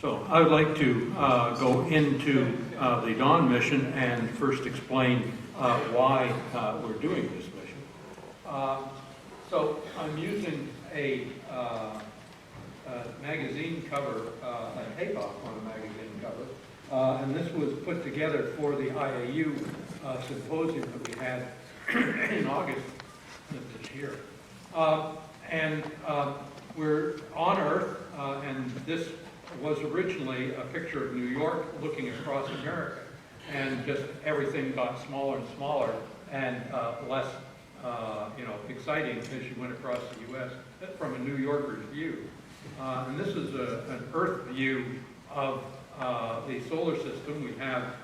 So I would like to go into the Dawn mission and first explain why we're doing this mission. So I'm using a magazine cover, a takeoff on a magazine cover, and this was put together for the IAU symposium that we had in August of this year. We're on Earth, and this was originally a picture of New York looking across America, and just everything got smaller and smaller and less exciting as you went across the U.S. from a New Yorker's view. And this is an Earth view of the solar system. We have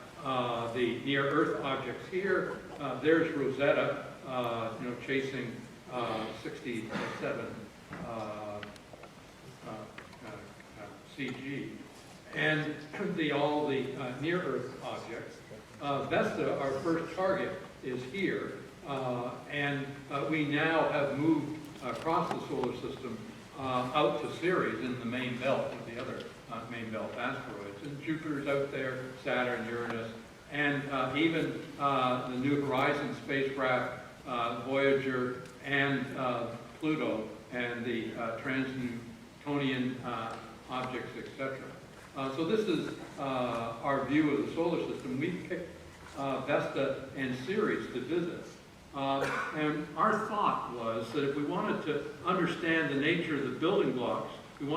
the near-Earth objects here. There's Rosetta, chasing 67 CG, and all the near-Earth objects. Vesta, our first target, is here, and we now have moved across the solar system out to Ceres in the main belt of the other main belt asteroids. And Jupiter's out there, Saturn, Uranus, and even the New Horizons spacecraft, Voyager, and Pluto, and the trans-Newtonian objects, etc. So this is our view of the solar system. We picked Vesta and Ceres to visit. And our thought was that if we wanted to understand the nature of the building blocks, we've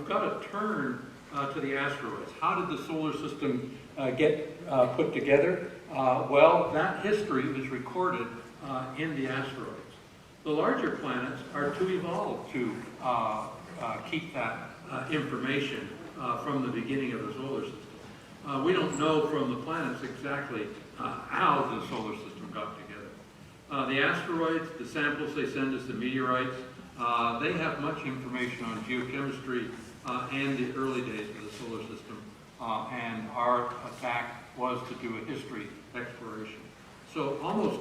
got to turn to the asteroids. How did the solar system get put together? Well, that history is recorded in the asteroids. The larger planets are too evolved to keep that information from the beginning of the solar system. We don't know from the planets exactly how the solar system got together. The asteroids, the samples they send us, the meteorites, they have much information on geochemistry and the early days of the solar system. And our attack was to do a history exploration. So almost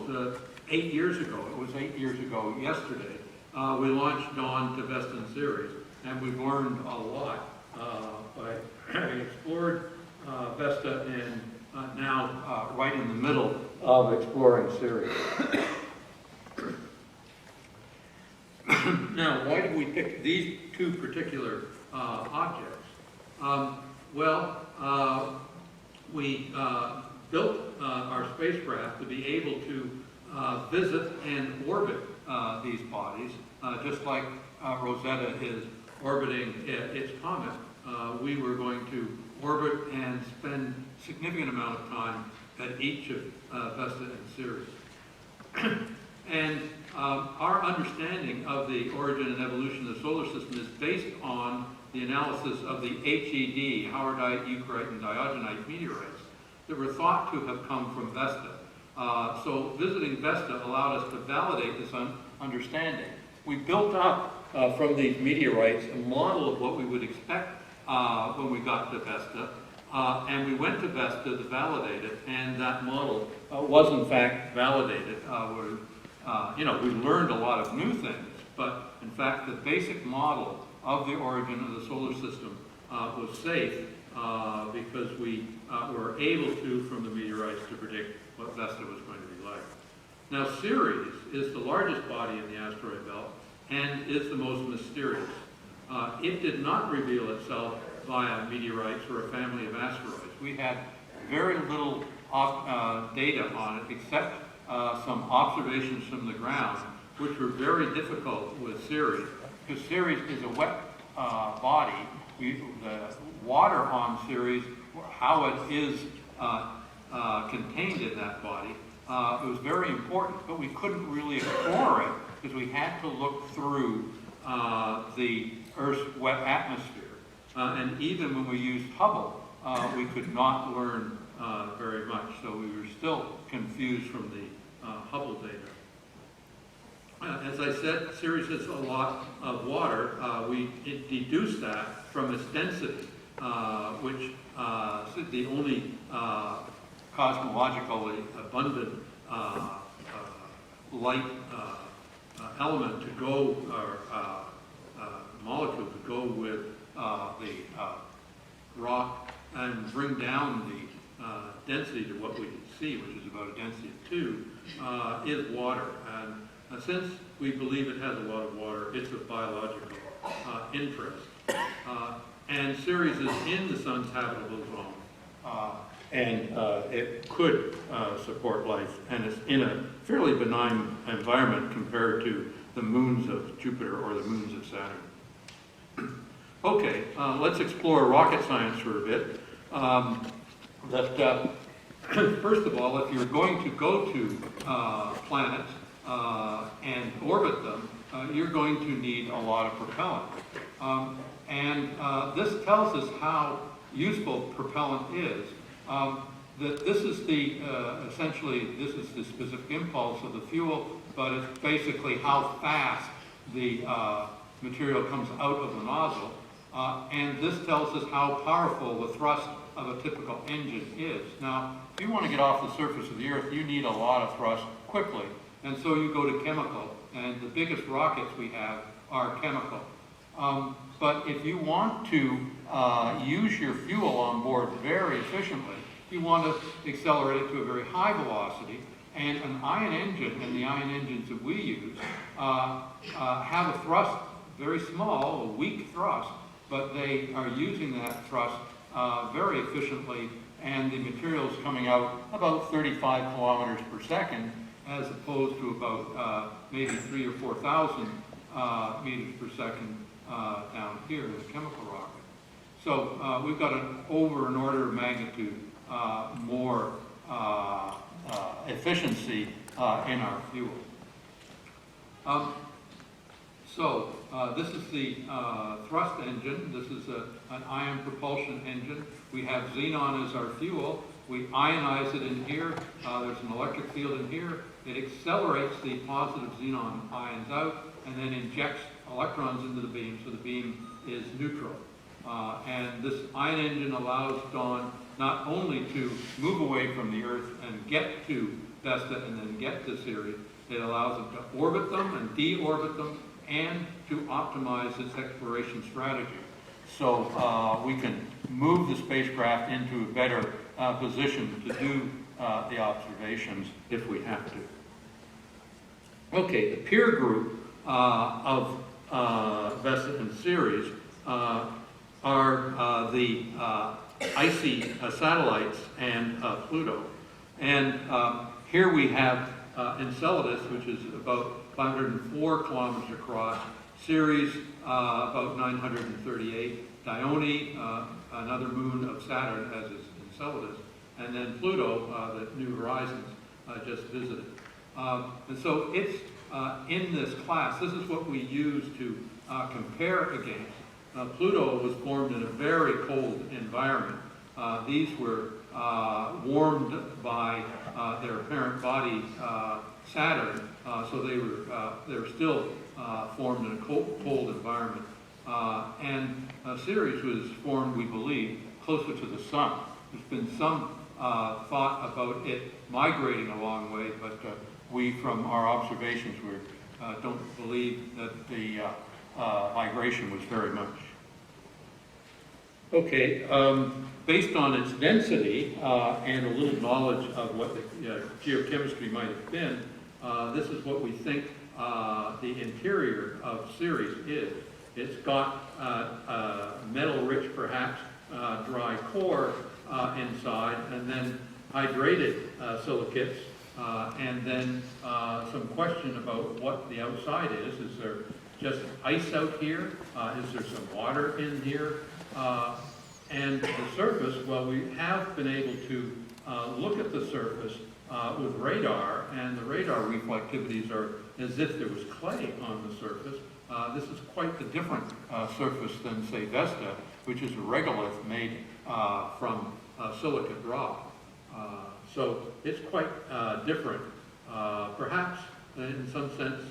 8 years ago, it was 8 years ago yesterday, we launched Dawn to Vesta and Ceres, and we've learned a lot by having explored Vesta and now right in the middle of exploring Ceres. Now, why did we pick these two particular objects? We built our spacecraft to be able to visit and orbit these bodies, just like Rosetta is orbiting its comet. We were going to orbit and spend a significant amount of time at each of Vesta and Ceres. And our understanding of the origin and evolution of the solar system is based on the analysis of the HED, Howardite, Eucharite, and Diogenite meteorites that were thought to have come from Vesta. So visiting Vesta allowed us to validate this understanding. We built up from these meteorites a model of what we would expect when we got to Vesta, and we went to Vesta to validate it, and that model was in fact validated. We learned a lot of new things, but in fact the basic model of the origin of the solar system was safe because we were able to, from the meteorites, to predict what Vesta was going to be like. Now, Ceres is the largest body in the asteroid belt and is the most mysterious. It did not reveal itself via meteorites or a family of asteroids. We had very little data on it except some observations from the ground, which were very difficult with Ceres, because Ceres is a wet body. The water on Ceres, how it is contained in that body, it was very important, but we couldn't really explore it because we had to look through the Earth's wet atmosphere. And even when we used Hubble, we could not learn very much, so we were still confused from the Hubble data. As I said, Ceres has a lot of water. We deduced that from its density, which is the only cosmologically abundant light element to go molecule to go with the rock and bring down the density to what we see, which is about a density of 2, is water. And since we believe it has a lot of water, it's of biological interest. And Ceres is in the sun's habitable zone. And it could support life, and it's in a fairly benign environment compared to the moons of Jupiter or the moons of Saturn. Okay, let's explore rocket science for a bit. First of all, if you're going to go to planets and orbit them, you're going to need a lot of propellant. This tells us how useful propellant is. That this is the essentially this is the specific impulse of the fuel, but it's basically how fast the material comes out of the nozzle, and this tells us how powerful the thrust of a typical engine is. Now, if you want to get off the surface of the Earth, you need a lot of thrust quickly, and so you go to chemical, and the biggest rockets we have are chemical. But if you want to use your fuel on board very efficiently, you want to accelerate it to a very high velocity, and an ion engine, and the ion engines that we use, have a thrust very small, a weak thrust, but they are using that thrust very efficiently, and the material is coming out about 35 kilometers per second, as opposed to about maybe 3,000 or 4,000 meters per second down here in the chemical rocket. So we've got an order of magnitude more efficiency in our fuel. This is the thrust engine. This is an ion propulsion engine. We have xenon as our fuel. We ionize it in here. There's an electric field in here. It accelerates the positive xenon ions out and then injects electrons into the beam, so the beam is neutral. And this ion engine allows Dawn not only to move away from the Earth and get to Vesta and then get to Ceres, it allows it to orbit them and deorbit them and to optimize its exploration strategy. So we can move the spacecraft into a better position to do the observations if we have to. Okay, the peer group of Vesta and Ceres are the icy satellites and Pluto. And here we have Enceladus, which is about 504 kilometers across, Ceres about 938, Dione, another moon of Saturn, as is Enceladus, and then Pluto, the New Horizons, just visited. And so it's in this class. This is what we use to compare against. Pluto was formed in a very cold environment. These were warmed by their parent body, Saturn, so they were still formed in a cold environment. And Ceres was formed, we believe, closer to the sun. There's been some thought about it migrating a long way, but we, from our observations, don't believe that the migration was very much. Okay, based on its density and a little knowledge of what the geochemistry might have been, this is what we think the interior of Ceres is. It's got metal-rich, perhaps, dry core inside, and then hydrated silicates, and then some question about what the outside is. Is there just ice out here? Is there some water in here? And the surface, well, we have been able to look at the surface with radar, and the radar reflectivities are as if there was clay on the surface. This is quite the different surface than, say, Vesta, which is a regolith made from silicate rock. So it's quite different. Perhaps, in some sense,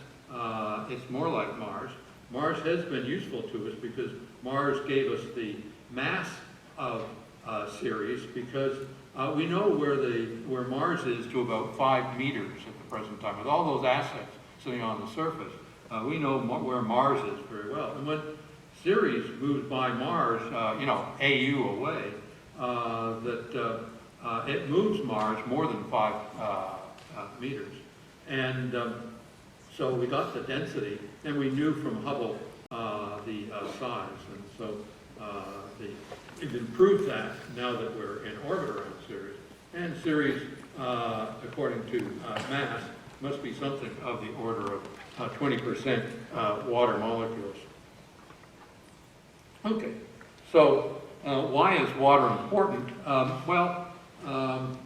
it's more like Mars. Mars has been useful to us because Mars gave us the mass of Ceres, because we know where Mars is to about 5 meters at the present time. With all those assets sitting on the surface, we know where Mars is very well. And when Ceres moves by Mars, AU away, it moves Mars more than 5 meters. And so we got the density, and we knew from Hubble the size. And so we've improved that now that we're in orbit around Ceres. And Ceres, according to mass, must be something of the order of 20% water molecules. Okay, so why is water important?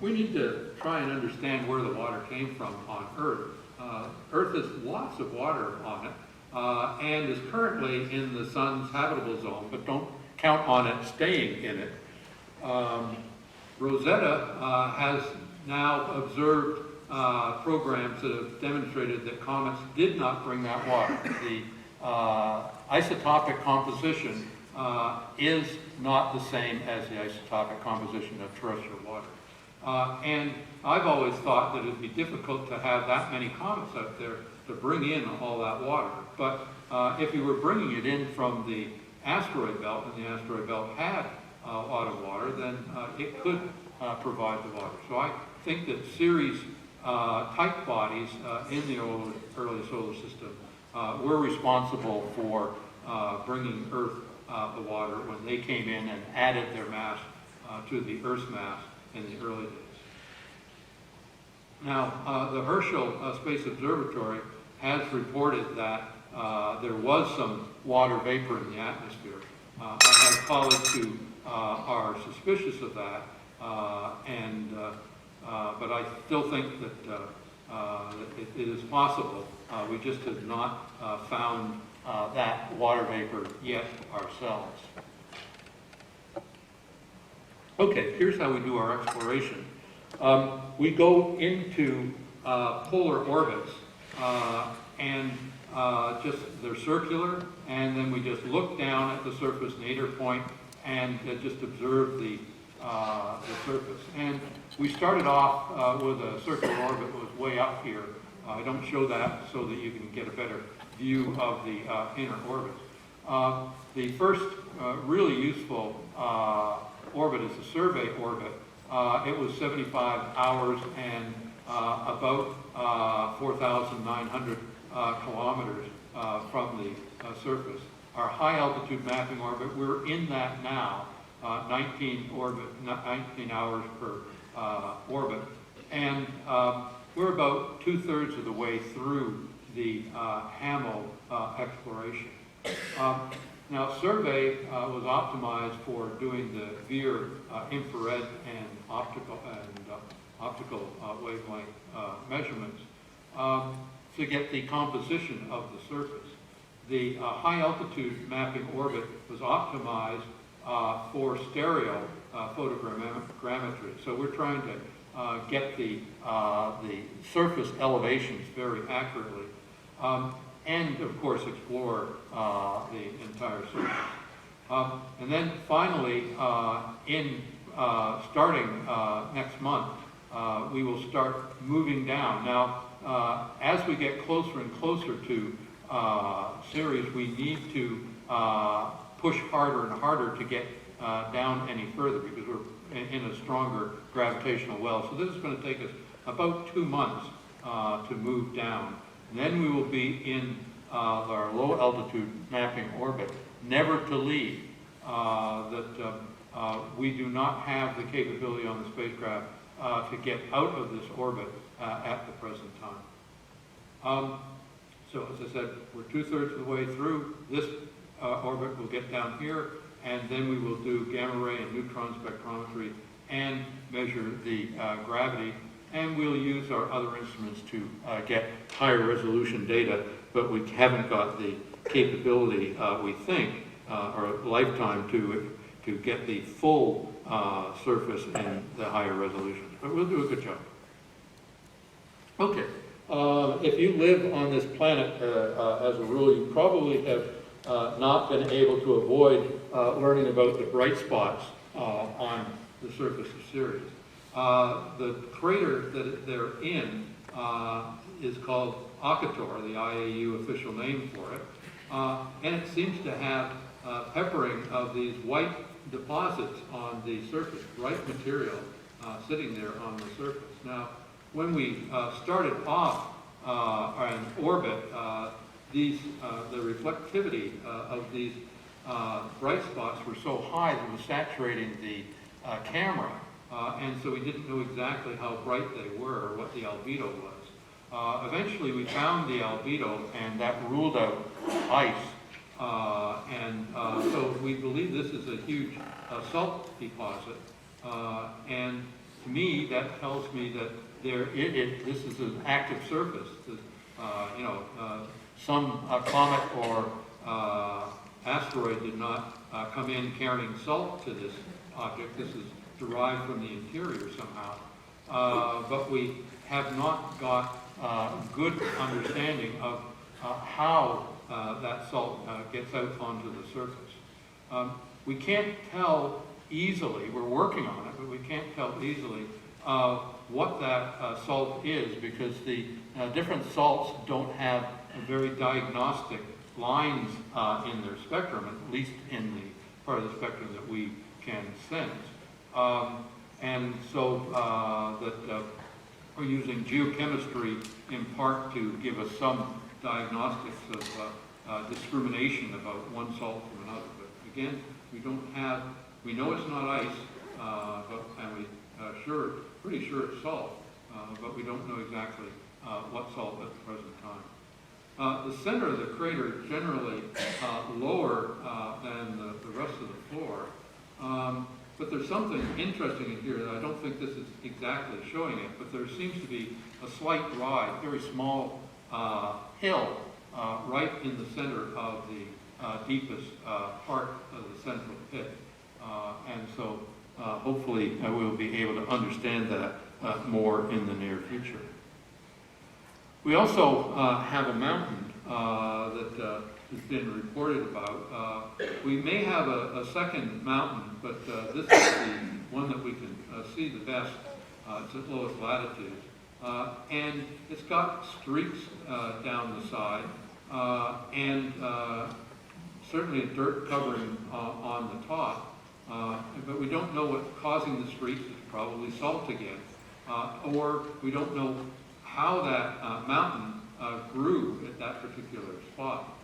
We need to try and understand where the water came from on Earth. Earth has lots of water on it and is currently in the sun's habitable zone, but don't count on it staying in it. Rosetta has now observed programs that have demonstrated that comets did not bring that water. The isotopic composition is not the same as the isotopic composition of terrestrial water. And I've always thought that it'd be difficult to have that many comets out there to bring in all that water. But if you were bringing it in from the asteroid belt, and the asteroid belt had a lot of water, then it could provide the water. So I think that Ceres type bodies in the early solar system were responsible for bringing Earth the water when they came in and added their mass to the Earth's mass in the early days. Now, the Herschel Space Observatory has reported that there was some water vapor in the atmosphere. I have colleagues who are suspicious of that, but I still think that it is possible. We just have not found that water vapor yet ourselves. Okay, here's how we do our exploration. We go into polar orbits and they're circular, and then we just look down at the surface nadir point and just observe the surface. And we started off with a circular orbit that was way up here. I don't show that so that you can get a better view of the inner orbits. The first really useful orbit is the survey orbit. It was 75 hours and about 4,900 kilometers from the surface. Our high altitude mapping orbit, we're in that now, 19 hours per orbit. And we're about 2/3 of the way through the Hamel exploration. Now, survey was optimized for doing the VIR infrared and optical wavelength measurements to get the composition of the surface. The high altitude mapping orbit was optimized for stereo photogrammetry. So we're trying to get the surface elevations very accurately. And of course explore the entire surface. And then finally, starting next month, we will start moving down. Now, as we get closer and closer to Ceres, we need to push harder and harder to get down any further because we're in a stronger gravitational well. So this is going to take us about 2 months to move down. And then we will be in our low altitude mapping orbit, never to leave. We do not have the capability on the spacecraft to get out of this orbit at the present time. So as I said, we're 2/3 of the way through this orbit. We'll get down here, and then we will do gamma ray and neutron spectrometry and measure the gravity. And we'll use our other instruments to get higher resolution data, but we haven't got the capability, we think, or lifetime to get the full surface and the higher resolutions. But we'll do a good job. Okay, if you live on this planet as a rule, you probably have not been able to avoid learning about the bright spots on the surface of Ceres. The crater that they're in is called Akator, the IAU official name for it, and it seems to have peppering of these white deposits on the surface, bright material sitting there on the surface. Now, when we started off an orbit, the reflectivity of these bright spots were so high that it was saturating the camera, and so we didn't know exactly how bright they were or what the albedo was. Eventually we found the albedo, and that ruled out ice, so we believe this is a huge salt deposit, and to me that tells me that this is an active surface. Some comet or asteroid did not come in carrying salt to this object. This is derived from the interior somehow. But we have not got good understanding of how that salt gets out onto the surface. We can't tell easily, we're working on it, but we can't tell easily what that salt is, because the different salts don't have very diagnostic lines in their spectrum, at least in the part of the spectrum that we can sense. And so we're using geochemistry in part to give us some diagnostics of discrimination about one salt from another. But again, we know it's not ice, and we're pretty sure it's salt, but we don't know exactly what salt at the present time. The center of the crater is generally lower than the rest of the floor, but there's something interesting in here that I don't think this is exactly showing it, but there seems to be a slight rise, very small hill right in the center of the deepest part of the central pit. And so hopefully we'll be able to understand that more in the near future. We also have a mountain that has been reported about. We may have a second mountain, but this is the one that we can see the best. It's at lowest latitude. And it's got streaks down the side, and certainly a dirt covering on the top. But we don't know what's causing the streaks. It's probably salt again. Or we don't know how that mountain grew at that particular spot.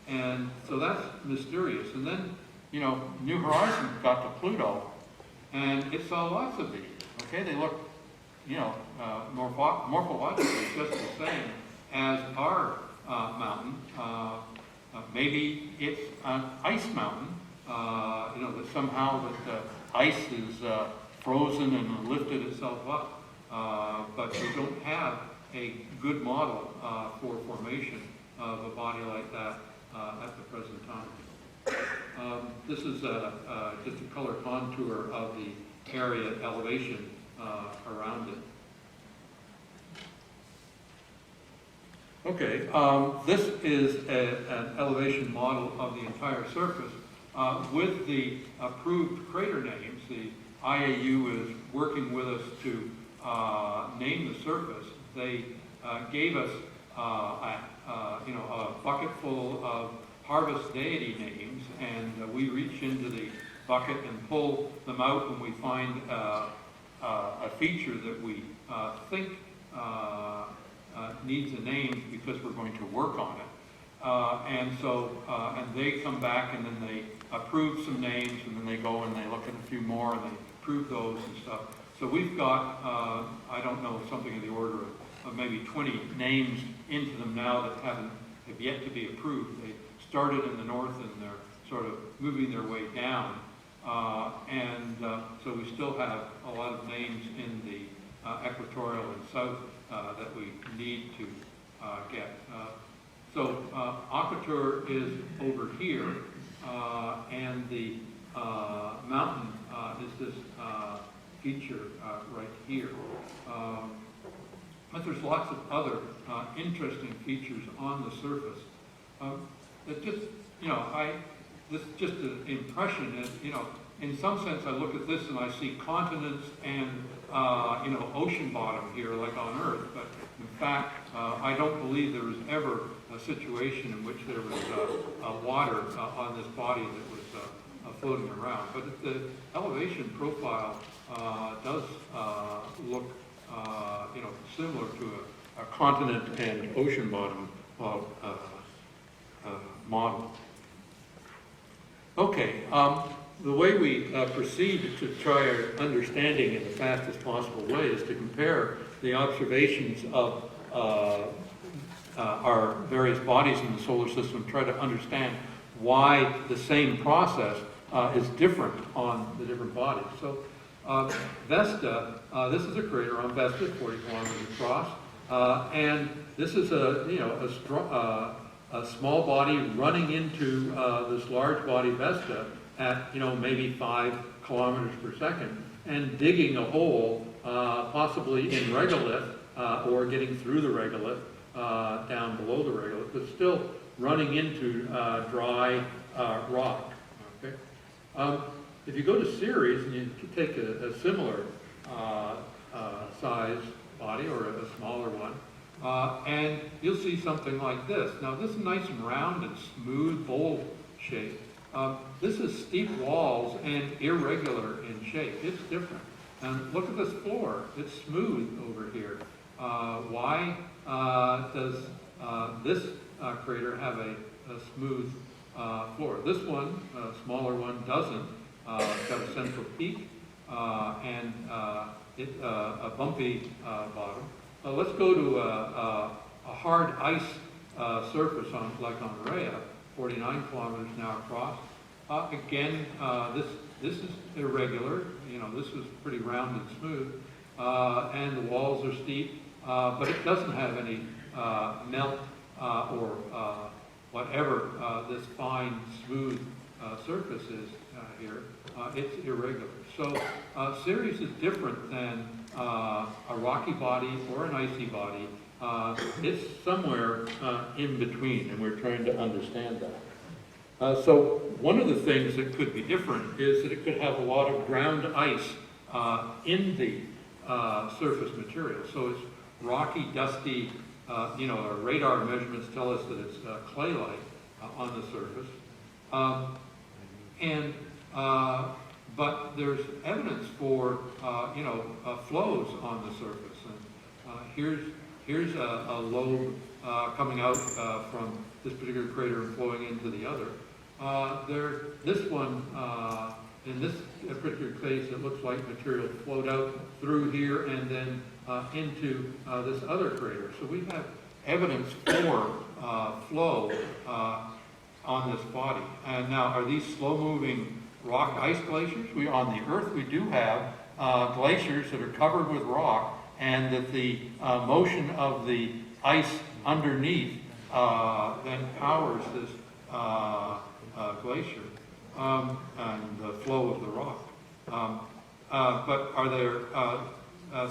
And so that's mysterious. And then, New Horizons got to Pluto, and it saw lots of these. Okay, they look, morphologically just the same as our mountain. Maybe it's an ice mountain, that somehow the ice is frozen and lifted itself up. But we don't have a good model for formation of a body like that at the present time. This is just a color contour of the area elevation around it. Okay, this is an elevation model of the entire surface with the approved crater names. The IAU is working with us to name the surface. They gave us a bucket full of harvest deity names, and we reach into the bucket and pull them out when we find a feature that we think needs a name because we're going to work on it. And they come back and then they approve some names, and then they go and they look at a few more and they approve those and stuff. So we've got, I don't know, something in the order of maybe 20 names into them now that have yet to be approved. They started in the north and they're sort of moving their way down. So we still have a lot of names in the equatorial and south that we need to get. So Aquateur is over here, and the mountain is this feature right here. But there's lots of other interesting features on the surface that just, this is just an impression that, in some sense I look at this and I see continents and, ocean bottom here like on Earth, but In fact, I don't believe there was ever a situation in which there was water on this body that was floating around. But the elevation profile does look, similar to a continent and ocean bottom model. Okay, the way we proceed to try our understanding in the fastest possible way is to compare the observations of our various bodies in the solar system, try to understand why the same process is different on the different bodies. So Vesta, this is a crater on Vesta, 40 kilometers across, and this is a small body running into this large body Vesta at maybe 5 kilometers per second, and digging a hole, possibly in regolith, or getting through the regolith, down below the regolith, but still running into dry rock. Okay. If you go to Ceres and you take a similar size body or a smaller one, and you'll see something like this. Now this is nice and round and smooth, bowl shape. This is steep walls and irregular in shape. It's different. And look at this floor. It's smooth over here. Why does this crater have a smooth floor? This one, smaller one, doesn't. It's got a central peak and a bumpy bottom. Let's go to a hard ice surface like on Rhea, 49 kilometers now across. Again, this is irregular. This is pretty round and smooth, and the walls are steep, but it doesn't have any melt or whatever this fine, smooth surface is here. It's irregular. So Ceres is different than a rocky body or an icy body. It's somewhere in between, and we're trying to understand that. So one of the things that could be different is that it could have a lot of ground ice in the surface material. So it's rocky, dusty. Our radar measurements tell us that it's clay-like on the surface. But there's evidence for flows on the surface. And here's a lobe coming out from this particular crater and flowing into the other. This one, in this particular case, it looks like material flowed out through here and then into this other crater. So we have evidence for flow on this body. And now, are these slow-moving rock ice glaciers? On the Earth, we do have glaciers that are covered with rock, and that the motion of the ice underneath then powers this glacier and the flow of the rock. But are there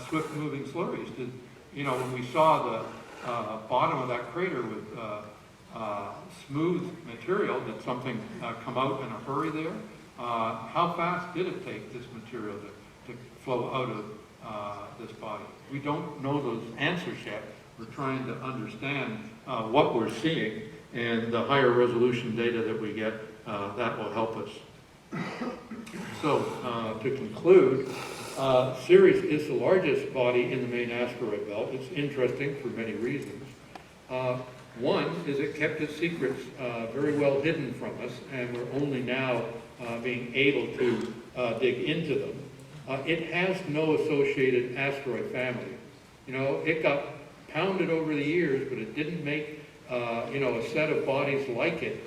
swift-moving slurries? When we saw the bottom of that crater with smooth material, did something come out in a hurry there? How fast did it take this material to flow out of this body? We don't know those answers yet. We're trying to understand what we're seeing, and the higher resolution data that we get, that will help us. So, to conclude, Ceres is the largest body in the main asteroid belt. It's interesting for many reasons. One is it kept its secrets very well hidden from us, and we're only now being able to dig into them. It has no associated asteroid family. It got pounded over the years, but it didn't make a set of bodies like it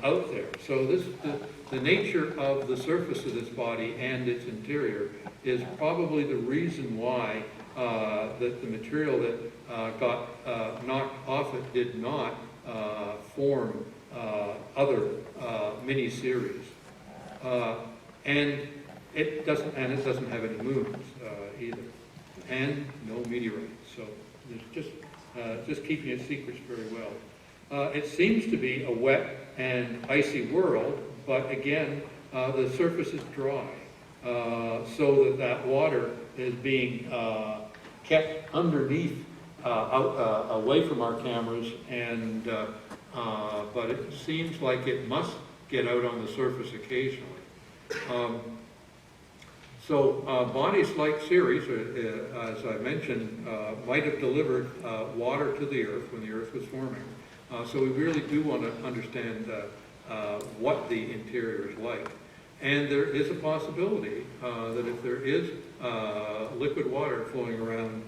out there. So the nature of the surface of this body and its interior is probably the reason why that the material that got knocked off it did not form other mini-Ceres. And it doesn't have any moons either, and no meteorites. So there's just keeping its secrets very well. It seems to be a wet and icy world, but again, the surface is dry, so that water is being kept underneath away from our cameras, and but it seems like it must get out on the surface occasionally. Bodies like Ceres, as I mentioned, might have delivered water to the Earth when the Earth was forming. So we really do want to understand what the interior is like. And there is a possibility that if there is liquid water flowing around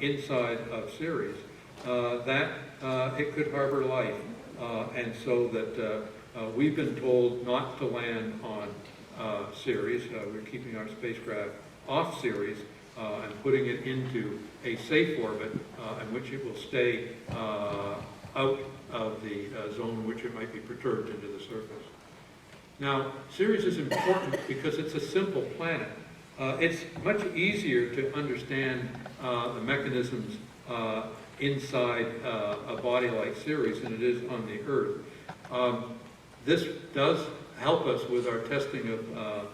inside of Ceres, that it could harbor life. And so that we've been told not to land on Ceres. We're keeping our spacecraft off Ceres and putting it into a safe orbit in which it will stay out of the zone in which it might be perturbed into the surface. Now, Ceres is important because it's a simple planet. It's much easier to understand the mechanisms inside a body like Ceres than it is on the Earth. This does help us with our testing of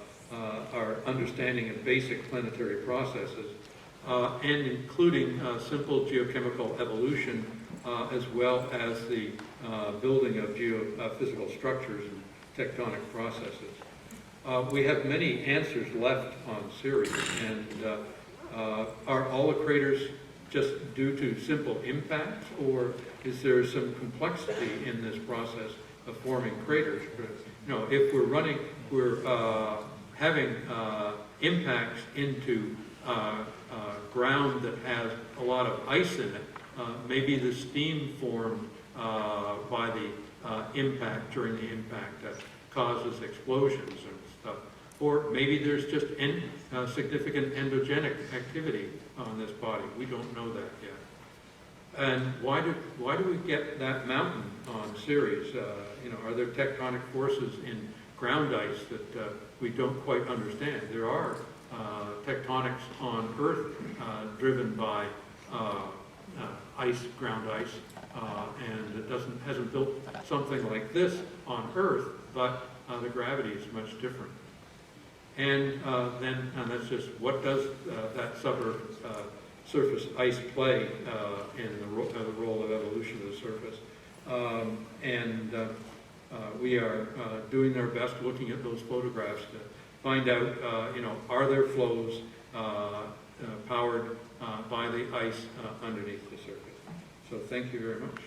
our understanding of basic planetary processes, and including simple geochemical evolution, as well as the building of geophysical structures and tectonic processes. We have many answers left on Ceres, and are all the craters just due to simple impacts, or is there some complexity in this process of forming craters? You know, if we're having impacts into ground that has a lot of ice in it, maybe the steam formed by the impact during the impact that causes explosions and stuff. Or maybe there's just significant endogenic activity on this body. We don't know that yet. And why do we get that mountain on Ceres? Are there tectonic forces in ground ice that we don't quite understand? There are tectonics on Earth driven by ground ice, and it hasn't built something like this on Earth, but the gravity is much different. And that's just what does that surface ice play in the role of evolution of the surface. We are doing our best looking at those photographs to find out, are there flows powered by the ice underneath the surface. So thank you very much.